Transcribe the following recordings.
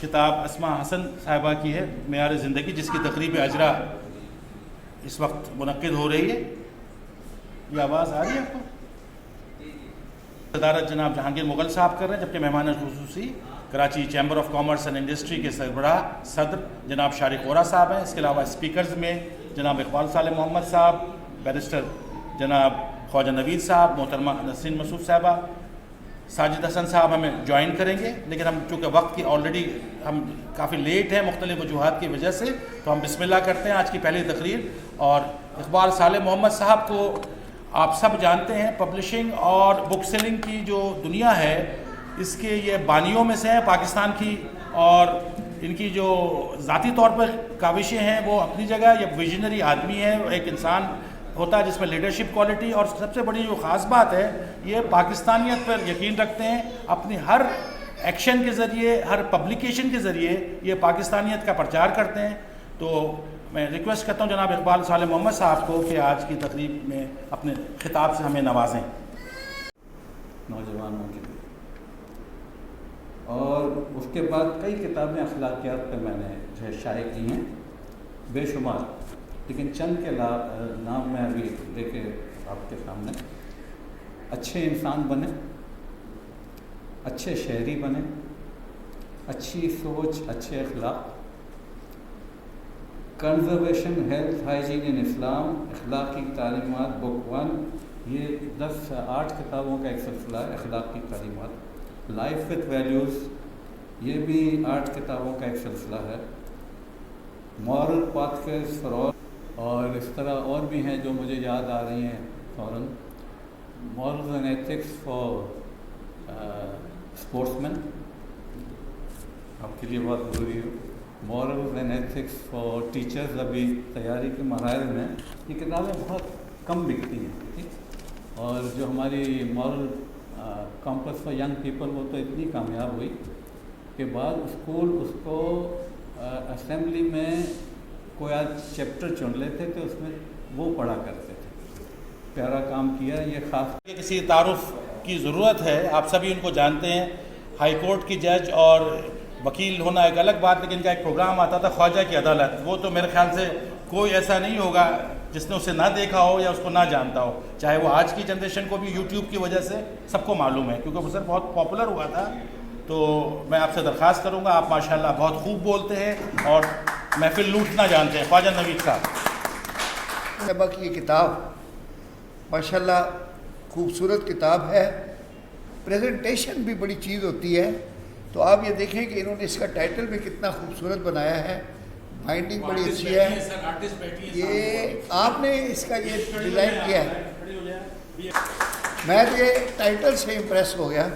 کتاب اسماء حسن صاحبہ کی ہے، معیار زندگی، جس کی تقریب اجرا اس وقت منعقد ہو رہی ہے۔ یہ آواز آ رہی ہے آپ کو؟ صدارت جناب جہانگیر مغل صاحب کر رہے ہیں، جبکہ مہمان خصوصی Karachi chamber of commerce and industry کے سربراہ صدر جناب شارق اورا صاحب ہیں۔ اس کے علاوہ اسپیکرز میں جناب اقبال صالح محمد صاحب، بیرسٹر جناب خواجہ نوید صاحب، محترمہ نسرین مسعود صاحبہ، ساجد حسن صاحب ہمیں جوائن کریں گے، لیکن ہم چونکہ وقت کی آلریڈی ہم کافی لیٹ ہیں مختلف وجوہات کی وجہ سے، تو ہم بسم اللہ کرتے ہیں آج کی پہلی تقریر۔ اور اقبال صالح محمد صاحب کو آپ سب جانتے ہیں، پبلشنگ اور بک سیلنگ کی جو دنیا ہے اس کے یہ بانیوں میں سے ہیں پاکستان کی، اور ان کی جو ذاتی طور پر کاوشیں ہیں وہ اپنی جگہ، یہ ویژنری آدمی ہے، ایک انسان ہوتا ہے جس میں لیڈرشپ کوالٹی، اور سب سے بڑی جو خاص بات ہے یہ پاکستانیت پر یقین رکھتے ہیں، اپنی ہر ایکشن کے ذریعے، ہر پبلیکیشن کے ذریعے یہ پاکستانیت کا پرچار کرتے ہیں۔ تو میں ریکویسٹ کرتا ہوں جناب اقبال صالح محمد صاحب کو کہ آج کی تقریب میں اپنے خطاب سے ہمیں نوازیں۔ نوجوانوں کے لیے، اور اس کے بعد کئی کتابیں اخلاقیات پہ میں نے جو ہے شائع کی ہیں، بے شمار، لیکن چند کے نام میں ابھی لے کے آپ کے سامنے۔ اچھے انسان بنیں، اچھے شہری بنیں، اچھی سوچ، اچھے اخلاق، کنزرویشن ہیلتھ ہائیجین ان اسلام، اخلاقی تعلیمات بک 1، یہ 8 کتابوں کا ایک سلسلہ ہے، اخلاقی تعلیمات۔ لائف وتھ ویلیوز، یہ بھی 8 کتابوں کا ایک سلسلہ ہے۔ Moral pathways for all, اور اس طرح اور بھی ہیں جو مجھے یاد آ رہی ہیں فوراً۔ Morals and ethics for sportsmen, آپ کے لیے بہت ضروری ہے۔ Morals and ethics for teachers, ابھی تیاری کے مراحل میں، یہ کتابیں بہت کم بکتی ہیں، ٹھیک۔ اور جو ہماری moral campus for young people, وہ تو اتنی کامیاب ہوئی کہ بعد اسکول اس کو اسمبلی میں کوئی آج چیپٹر چن لیتے تھے، اس میں وہ پڑھا کرتے تھے۔ پیارا کام کیا یہ خاص۔ کسی تعارف کی ضرورت ہے، آپ سبھی ان کو جانتے ہیں، ہائی کورٹ کی جج اور وکیل ہونا ایک الگ بات، لیکن ان کا ایک پروگرام آتا تھا خواجہ کی عدالت، وہ تو میرے خیال سے کوئی ایسا نہیں ہوگا جس نے اسے نہ دیکھا ہو یا اس کو نہ جانتا ہو، چاہے وہ آج کی جنریشن کو بھی یوٹیوب کی وجہ سے سب کو معلوم ہے، کیونکہ وہ سر بہت پاپولر ہوا تھا۔ تو میں آپ سے درخواست کروں گا، آپ ماشاءاللہ بہت خوب بولتے ہیں اور محفل لوٹنا جانتے ہیں، خواجہ نوید صاحب۔ صاحبہ کی یہ کتاب ماشاءاللہ خوبصورت کتاب ہے، پریزنٹیشن بھی بڑی چیز ہوتی ہے۔ تو آپ یہ دیکھیں کہ انہوں نے اس کا ٹائٹل بھی کتنا خوبصورت بنایا ہے، بائنڈنگ بڑی اچھی ہے۔ یہ آپ نے اس کا یہ ڈیزائن کیا ہے، میں تو یہ ٹائٹل سے امپریس ہو گیا،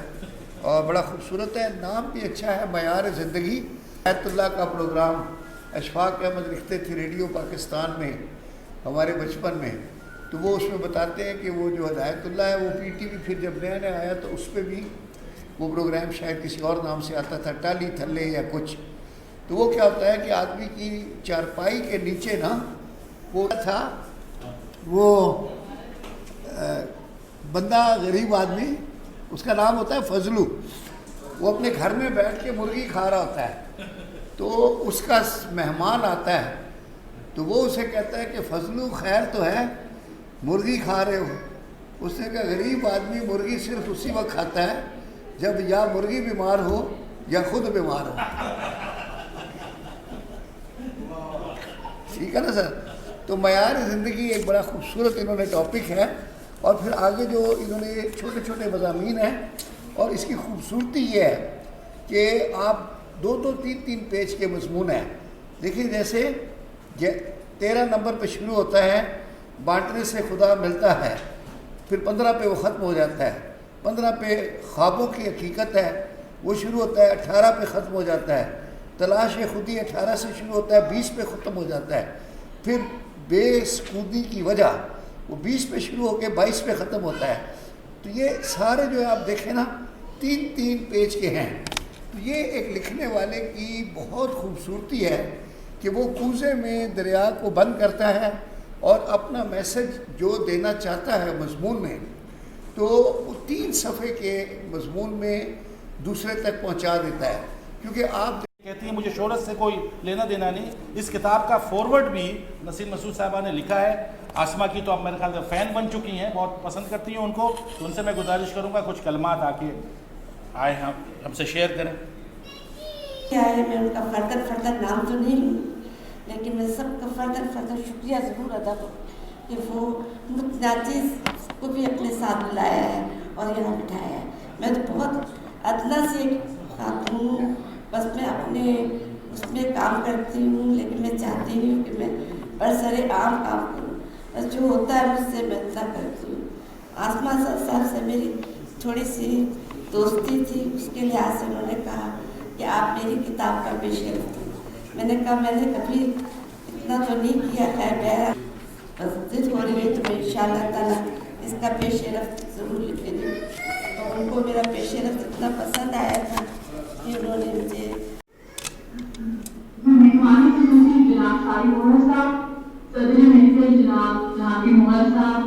اور بڑا خوبصورت ہے، نام بھی اچھا ہے، معیار زندگی۔ ہدایت اللہ کا پروگرام اشفاق احمد لکھتے تھے ریڈیو پاکستان میں ہمارے بچپن میں، تو وہ اس میں بتاتے ہیں کہ وہ جو ہدایت اللہ ہے وہ پی ٹی وی پھر جب نیا نیا آیا تو اس پہ بھی وہ پروگرام شاید کسی اور نام سے آتا تھا، ٹالی تھلے یا کچھ۔ تو وہ کیا ہوتا ہے کہ آدمی کی چارپائی کے نیچے نا وہ تھا، وہ بندہ غریب آدمی، اس کا نام ہوتا ہے فضلو، وہ اپنے گھر میں بیٹھ کے مرغی کھا رہا ہوتا ہے، تو اس کا مہمان آتا ہے تو وہ اسے کہتا ہے کہ فضلو خیر تو ہے، مرغی کھا رہے ہو؟ اس نے کہا غریب آدمی مرغی صرف اسی وقت کھاتا ہے جب یا مرغی بیمار ہو یا خود بیمار ہو۔ ٹھیک ہے نا سر؟ تو معیار زندگی ایک بڑا خوبصورت انہوں نے ٹاپک ہے، اور پھر آگے جو انہوں نے چھوٹے چھوٹے مضامین ہیں، اور اس کی خوبصورتی یہ ہے کہ آپ 2 3 پیج کے مضمون ہیں۔ دیکھیں جیسے 13 نمبر پہ شروع ہوتا ہے، بانٹنے سے خدا ملتا ہے، پھر 15 پہ وہ ختم ہو جاتا ہے، 15 پہ خوابوں کی حقیقت ہے، وہ شروع ہوتا ہے، 18 پہ ختم ہو جاتا ہے، تلاش خودی 18 سے شروع ہوتا ہے، 20 پہ ختم ہو جاتا ہے، پھر بے سکونی کی وجہ وہ 20 پہ شروع ہو کے 22 پہ ختم ہوتا ہے۔ تو یہ سارے جو ہے آپ دیکھیں نا 3 پیج کے ہیں۔ تو یہ ایک لکھنے والے کی بہت خوبصورتی ہے کہ وہ کوزے میں دریا کو بند کرتا ہے اور اپنا میسج جو دینا چاہتا ہے مضمون میں، تو وہ 3 صفحے کے مضمون میں دوسرے تک پہنچا دیتا ہے، کیونکہ آپ کہتی ہیں مجھے شہرت سے کوئی لینا دینا نہیں. اس کتاب کا فارورڈ بھی نسیم مسعود صاحبہ نے لکھا ہے. آسما کی تو اب میرے خیال سے فین بن چکی ہیں, بہت پسند کرتی ہیں ان کو, تو ان سے میں گزارش کروں گا کچھ کلمات آ کے آئے ہم سے شیئر کریں. کیا ہے, میں ان کا فردر نام تو نہیں لوں, لیکن میں سب کا فردر شکریہ ضرور ادا کروں کہ وہ ناچیز کو بھی اپنے ساتھ بلایا ہے اور یہاں بٹھایا ہے. میں تو بہت ادنا سے ایک خاتون ہوں, بس میں اپنے اس میں کام کرتی ہوں, لیکن میں چاہتی ہوں کہ میں برسر عام کام کروں. بس جو ہوتا ہے مجھ سے میں اتنا کرتی ہوں. آسما صاحب سے میری تھوڑی سی دوستی تھی, اس کے لحاظ سے انہوں نے کہا کہ آپ میری کتاب کا پیش رفت ہیں. میں نے کہا میں نے کبھی اتنا تو نہیں کیا, خیر بہرحال بس ضد ہو رہی ہے تو میں انشاءاللہ تعالیٰ اس کا پیش رفت ضرور لکھ کے دوں. تو ان کو میرا پیش رفت اتنا پسند آیا تھا کہ انہوں نے مجھے مہمانی خصوصی جناب شاہی عمر صاحب, صدر محفل جناب جہانگیر مغل صاحب,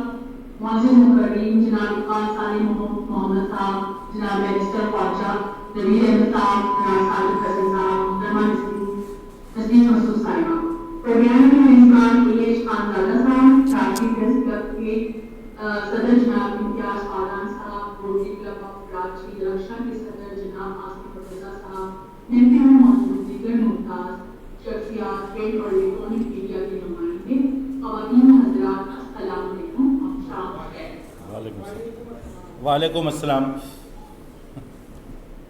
معزز مقررین جناب اقبال صالح محمد صاحب, جناب بیرسٹر خواجہ نویر احمد صاحب, جناب صادق حسن صاحب, محترمہ نسیم مسعود صاحبہ, پروگرام کے میزبان ایش خانزادہ صاحب, کراچی پریس کلب کے صدر جناب امتیاز فادان صاحب, روٹری کلب آف کراچی رکشا کے صدر جناب آصف مرتضیٰ صاحب, محفل میں موجود دیگر ممتاز شخصیات, پرنٹ اور الیکٹرانک میڈیا کے نمائندے, خواتین حضرات, السلام علیکم. وعلیکم السلام.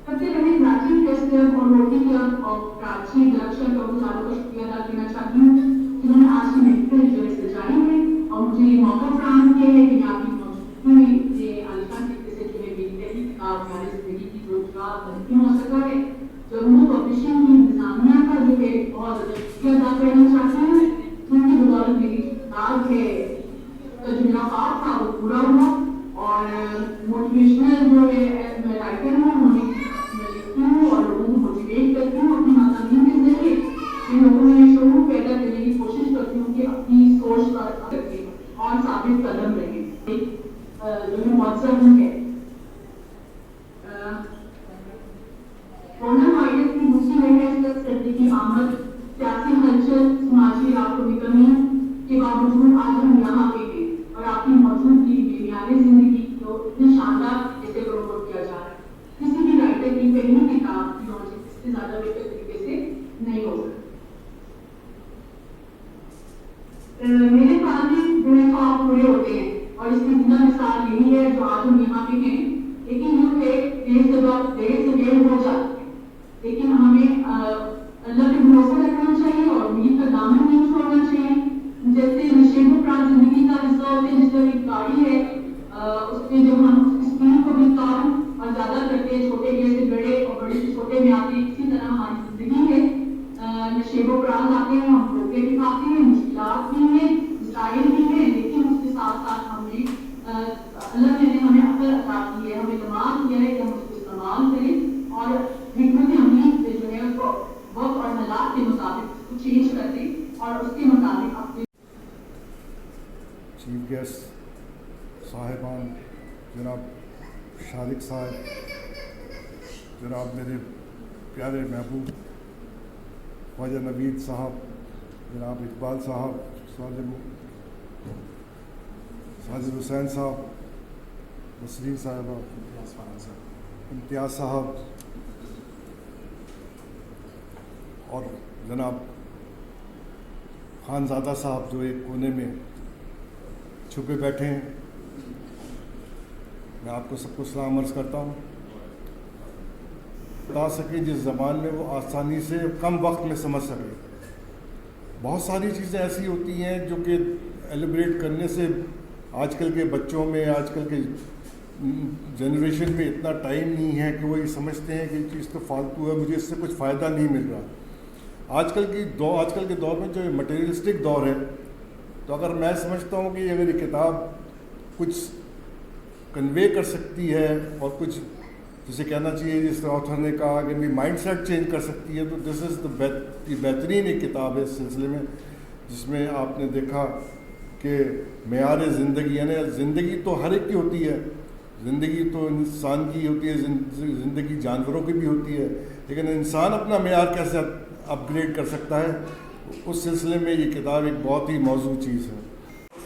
سب سے پہلے کراچی پریس کلب اور روٹری کلب آف کراچی رکشا کلب کا شکریہ ادا کرنا چاہتی ہوں جنہوں نے آج کی محفل جو ہے سجائی ہے اور مجھے یہ موقع فراہم کیا ہے کہ میں آپ کی موجودگی میں یہ عالیشان طریقے سے جو ہے میری پہلی کتاب میری زندگی کی روزگار تنظیم ہو سکا ہے. جموں پبلشنگ کی انتظامیہ کا جو ہے بہت شکریہ ادا کرنا چاہتی ہوں, جن کی بدولت میری کتاب ہے جو میرا خواب تھا وہ پورا ہوا. اور موٹیویشنل جو ہے میں رائٹر ہوں, میں لکھتی ہوں اور لوگوں کو موٹیویٹ کرتی ہوں اپنی مضامین کے ذریعے. ان لوگوں میں شعور پیدا کرنے کی کوشش کرتی ہوں کہ اپنی سوچ پر رکھیں اور ثابت قدم رہیں. جو ہے موضوع ہے کورونا وائرس کی دوسری لہر سردی کی آمد, سیاسی ہلچل, سماجی رابطوں کی کمی کے باوجود آج ہم یہاں پہ ہیں اور آپ کی موجودگی معیار زندگی کو اتنے شاندار اسے پروموٹ کیا جا رہا ہے. کسی بھی رائٹر کی پہلی کتاب کی لانچنگ اس سے زیادہ بہتر طریقے سے نہیں ہو سکتی. میرے خیال میں جو ہے خواب پورے ہوتے ہیں اور اس کی زندہ مثال یہی ہے جو آج ہم یہاں پہ ہیں. لیکن جو ہے دیر سے دیر ہو جاتی ہے, لیکن ہمیں اللہ پہ بھروسہ رکھنا چاہیے اور امید کا دامن نہیں چھوڑنا چاہیے. جیسے نشیب و فراز زندگی کا حصہ ہوتے ہیں, جس طرح ایک گاڑی ہے اس میں جب ہم اس کی اسپیڈ کو بھی کم اور زیادہ کرتے ہیں, چھوٹے گیئر سے بڑے اور بڑے سے چھوٹے میں آتے ہیں, اسی طرح ہماری زندگی ہے. نشیب و فراز آتے ہیں, ہم روکے بھی کھاتے ہیں, مشکلات بھی ہیں, مسائل بھی ہیں, لیکن اس کے ساتھ ساتھ ہمیں اللہ نے ہمیں عقل عطا کی ہے, ہمیں دماغ دیا ہے کہ ہم اس کو استعمال کریں اور حکمت عملی سے جو ہے اس کو وقت اور حالات کے مطابق اس کو چینج کر دیں اور اس کے مطابق اپنے چیف گیسٹ صاحبان, جناب شارق صاحب, جناب میرے پیارے محبوب خواجہ نوید صاحب, جناب اقبال صاحب, ساجد حسین صاحب, نسرین صاحبہ, امتیاز صاحب اور جناب خانزادہ صاحب جو ایک کونے میں چھپے بیٹھے ہیں, میں آپ کو سب کو سلام عرض کرتا ہوں. بتا سکیں جس زبان میں وہ آسانی سے کم وقت میں سمجھ سکے. بہت ساری چیزیں ایسی ہوتی ہیں جو کہ ایلیبریٹ کرنے سے آج کل کے بچوں میں, آج کل کے جنریشن میں اتنا ٹائم نہیں ہے کہ وہ یہ سمجھتے ہیں کہ یہ چیز تو فالتو ہے, مجھے اس سے کچھ فائدہ نہیں مل رہا. آج کل کے دور میں جو مٹیریلسٹک دور ہے, تو اگر میں سمجھتا ہوں کہ اگر یہ کتاب کچھ کنوے کر سکتی ہے اور کچھ جسے کہنا چاہیے جس طرح آتھر نے کہا کہ مائنڈ سیٹ چینج کر سکتی ہے, تو دس از یہ بہترین ایک کتاب ہے اس سلسلے میں, جس میں آپ نے دیکھا کہ معیار زندگی, یعنی زندگی تو ہر ایک کی ہوتی ہے, زندگی تو انسان کی ہوتی ہے, زندگی جانوروں کی بھی ہوتی ہے, لیکن انسان اپنا معیار کیسے اپ گریڈ کر سکتا ہے, اس سلسلے میں یہ کتاب ایک بہت ہی موضوع چیز ہے.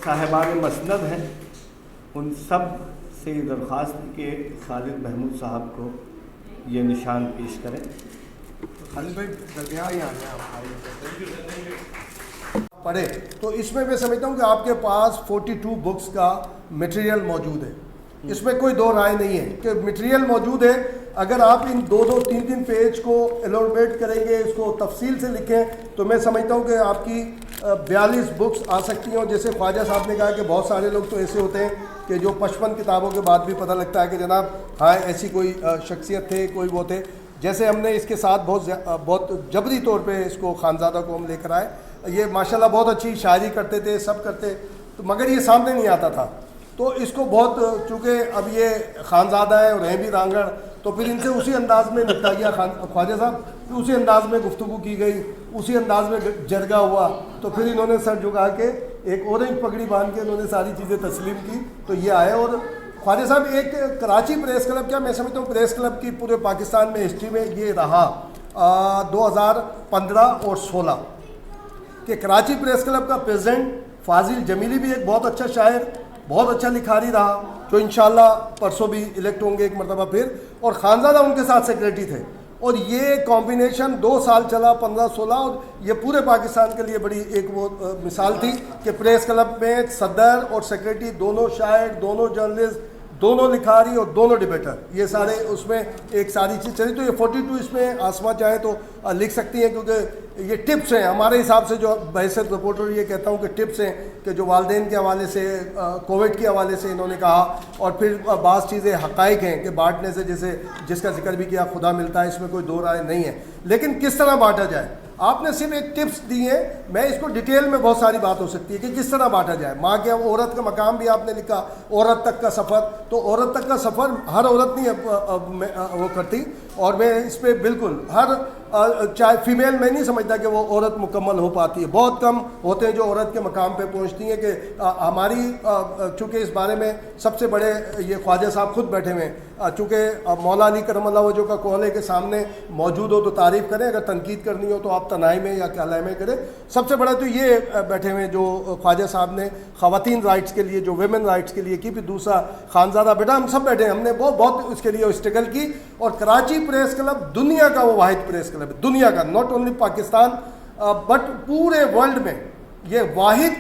صاحبان مسند ہیں, ان سب سے یہ درخواست کہ خالد محمود صاحب کو یہ نشان پیش کریں. خالد بھائی درمیان ہی آنا پڑھے تو اس میں سمجھتا ہوں کہ آپ کے پاس 42 بکس کا مٹیریل موجود ہے, اس میں کوئی دو رائے نہیں ہے کہ مٹیریل موجود ہے. اگر آپ ان 2-3 پیج کو ایلوبریٹ کریں گے, اس کو تفصیل سے لکھیں, تو میں سمجھتا ہوں کہ آپ کی 42 بکس آ سکتی ہیں. اور جیسے خواجہ صاحب نے کہا کہ بہت سارے لوگ تو ایسے ہوتے ہیں کہ جو 55 کتابوں کے بعد بھی پتہ لگتا ہے کہ جناب ہاں ایسی کوئی شخصیت تھے, کوئی وہ تھے. جیسے ہم نے اس کے ساتھ بہت جبری طور پہ اس کو خانزادہ کو ہم لے کر آئے. یہ ماشاءاللہ بہت اچھی شاعری کرتے تھے, سب کرتے, تو مگر یہ سامنے نہیں آتا تھا. تو اس کو بہت, چونکہ اب یہ خانزادہ ہے اور ہیں بھی رانگڑ, تو پھر ان سے اسی انداز میں نپٹا گیا خواجہ صاحب, پھر اسی انداز میں گفتگو کی گئی, اسی انداز میں جرگہ ہوا. تو پھر انہوں نے سر جھکا کے ایک اورنج پگڑی باندھ کے انہوں نے ساری چیزیں تسلیم کی, تو یہ آئے. اور خواجہ صاحب ایک کراچی پریس کلب, کیا میں سمجھتا ہوں پریس کلب کی پورے پاکستان میں ہسٹری میں یہ رہا 2015 اور 16 کہ کراچی پریس کلب کا پریزیڈنٹ فاضل جمیلی بھی ایک بہت اچھا شاعر, بہت اچھا لکھاری رہا, جو انشاءاللہ پرسوں بھی الیکٹ ہوں گے ایک مرتبہ پھر, اور خانزادہ ان کے ساتھ سیکریٹری تھے. اور یہ کمبینیشن 2 سال چلا, 15-16, اور یہ پورے پاکستان کے لیے بڑی ایک وہ مثال تھی کہ پریس کلب میں صدر اور سیکریٹری دونوں شاعر, دونوں جرنلسٹ, دونوں لکھاری اور دونوں ڈبیٹر, یہ سارے اس میں ایک ساری چیز چلی. تو یہ 42 اس میں آسما چاہیں تو لکھ سکتی ہیں, کیونکہ یہ ٹپس ہیں ہمارے حساب سے, جو بحیثیت رپورٹر یہ کہتا ہوں کہ ٹپس ہیں کہ جو والدین کے حوالے سے, کووڈ کے حوالے سے انہوں نے کہا, اور پھر بعض چیزیں حقائق ہیں کہ بانٹنے سے, جیسے جس کا ذکر بھی کیا خدا ملتا ہے, اس میں کوئی دو رائے نہیں ہے, لیکن کس طرح بانٹا جائے. آپ نے صرف ایک ٹپس دی ہیں, میں اس کو ڈیٹیل میں بہت ساری بات ہو سکتی ہے کہ کس طرح بانٹا جائے. ماں کے عورت کا مقام بھی آپ نے لکھا, عورت تک کا سفر, تو عورت تک کا سفر ہر عورت نہیں وہ کرتی, اور میں اس پہ بالکل ہر چاہے فیمیل, میں نہیں سمجھتا کہ وہ عورت مکمل ہو پاتی ہے. بہت کم ہوتے ہیں جو عورت کے مقام پہ پہنچتی ہیں. کہ ہماری چونکہ اس بارے میں سب سے بڑے یہ خواجہ صاحب خود بیٹھے ہوئے ہیں, چونکہ مولا علی کرم اللہ وجہ کا قول ہے کہ سامنے موجود ہو تو تعریف کریں, اگر تنقید کرنی ہو تو آپ تنہائی میں یا کہلائی میں کریں. سب سے بڑا تو یہ بیٹھے ہوئے جو خواجہ صاحب نے خواتین رائٹس کے لیے, جو ویمن رائٹس کے لیے کی, پھر دوسرا خانزادہ بیٹا, ہم سب بیٹھے ہیں, ہم نے بہت اس کے لیے اسٹرگل کی. اور کراچی پریس کلب دنیا کا وہ واحد پریس کلب ہے, دنیا کا, ناٹ اونلی پاکستان بٹ پورے ورلڈ میں یہ واحد